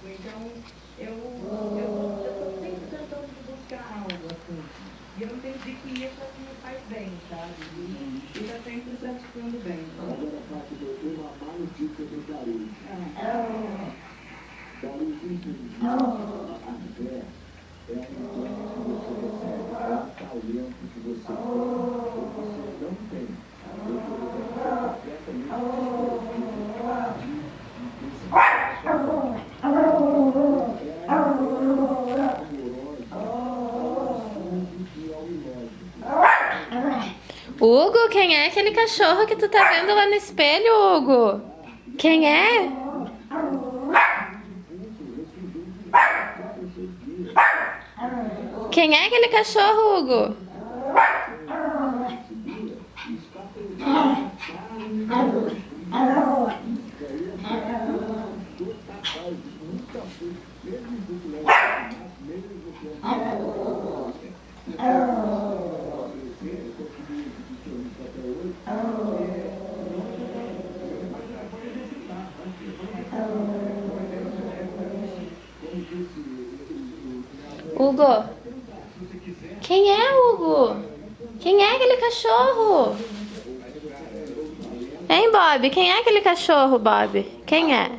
Então, eu tô sempre tentando buscar algo, assim. E eu entendi que isso assim me faz bem, sabe? E tá sempre praticando bem. Agora, Fábio, eu tenho uma má notícia do Daru. Daru, infelizmente, a fé é um dom que você recebe, é um talento que você tem, ou você não tem. Eu, por exemplo, sou completamente Hugo, quem é aquele cachorro que tu tá vendo lá no espelho, Hugo? Quem é? Quem é aquele cachorro, Hugo? Hugo? Quem é, Hugo? Quem é aquele cachorro? Hein, Bob? Quem é aquele cachorro, Bob? Quem é?